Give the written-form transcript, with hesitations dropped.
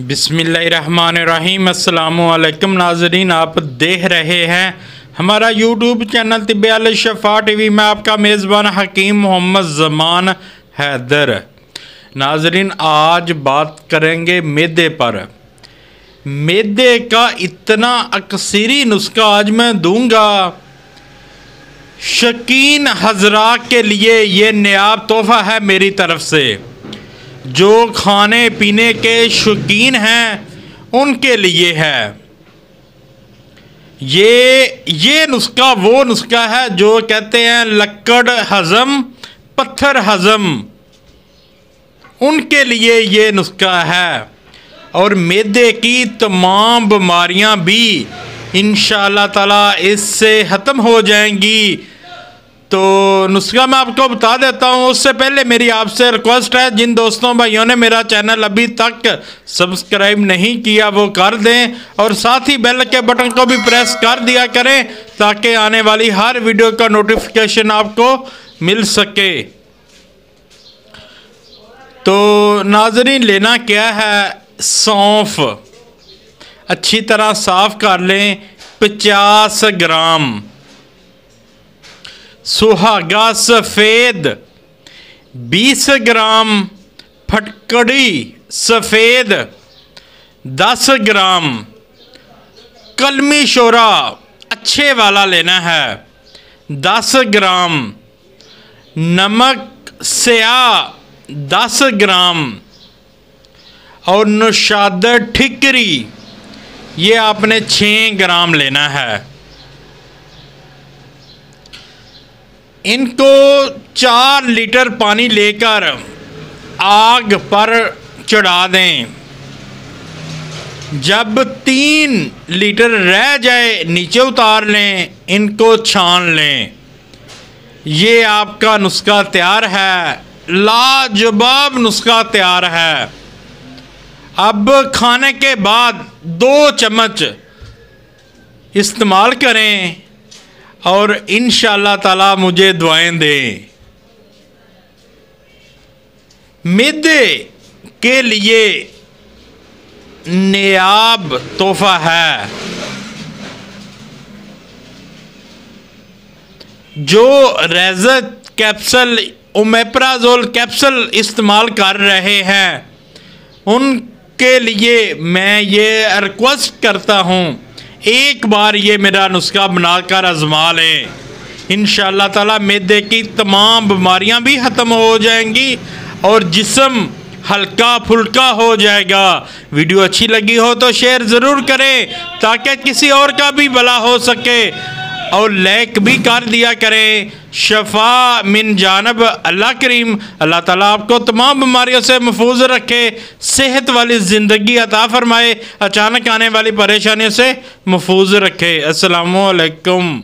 बिस्मिल्लाहिर्रहमानिर्रहीम। अस्सलामुअलैकुम नाज़रीन, आप देख रहे हैं हमारा यूट्यूब चैनल तिब्बे अल शफ़ा टीवी में आपका मेज़बान हकीम मोहम्मद ज़मान हैदर। नाज़रीन, आज बात करेंगे मैदे पर। मैदे का इतना अक्सरी नुस्खा आज मैं दूंगा, शकीन हजरा के लिए ये नायाब तोहफ़ा है मेरी तरफ से। जो खाने पीने के शौकीन हैं उनके लिए है। ये नुस्खा वो नुस्खा है जो कहते हैं लक्कड़ हज़म पत्थर हज़म, उनके लिए ये नुस्खा है। और मैदे की तमाम बीमारियां भी इंशाअल्लाह ताला इससे ख़त्म हो जाएंगी। तो नुस्खा मैं आपको बता देता हूँ। उससे पहले मेरी आपसे रिक्वेस्ट है, जिन दोस्तों भाइयों ने मेरा चैनल अभी तक सब्सक्राइब नहीं किया वो कर दें, और साथ ही बेल के बटन को भी प्रेस कर दिया करें ताकि आने वाली हर वीडियो का नोटिफिकेशन आपको मिल सके। तो नाज़रीन, लेना क्या है, सौंफ अच्छी तरह साफ़ कर लें 50 ग्राम, सुहागा सफ़ेद 20 ग्राम, फटकड़ी सफ़ेद 10 ग्राम, कलमी शोरा अच्छे वाला लेना है 10 ग्राम, नमक स्याह 10 ग्राम, और नुशादर ठिकरी ये आपने 6 ग्राम लेना है। इनको 4 लीटर पानी लेकर आग पर चढ़ा दें। जब 3 लीटर रह जाए नीचे उतार लें, इनको छान लें। ये आपका नुस्खा तैयार है, लाजवाब नुस्खा तैयार है। अब खाने के बाद 2 चम्मच इस्तेमाल करें और इंशाअल्लाह ताला मुझे दुआएं दें। मैदे के लिए नायाब तोहफा है। जो रेज़त कैप्सूल ओमेप्राज़ोल कैप्सूल इस्तेमाल कर रहे हैं उनके लिए मैं ये रिक्वेस्ट करता हूँ, एक बार ये मेरा नुस्खा बनाकर आजमा लें। इंशाअल्लाह ताला मैदे की तमाम बीमारियां भी ख़त्म हो जाएंगी और जिस्म हल्का फुल्का हो जाएगा। वीडियो अच्छी लगी हो तो शेयर ज़रूर करें ताकि किसी और का भी भला हो सके, और लाइक भी कर दिया करें। शफ़ा मिन जानब अल्लाह करीम। अल्लाह ताला आपको तमाम बीमारियों से महफूज रखे, सेहत वाली ज़िंदगी अता फ़रमाए, अचानक आने वाली परेशानियों से महफूज रखे। अस्सलामु अलैकुम।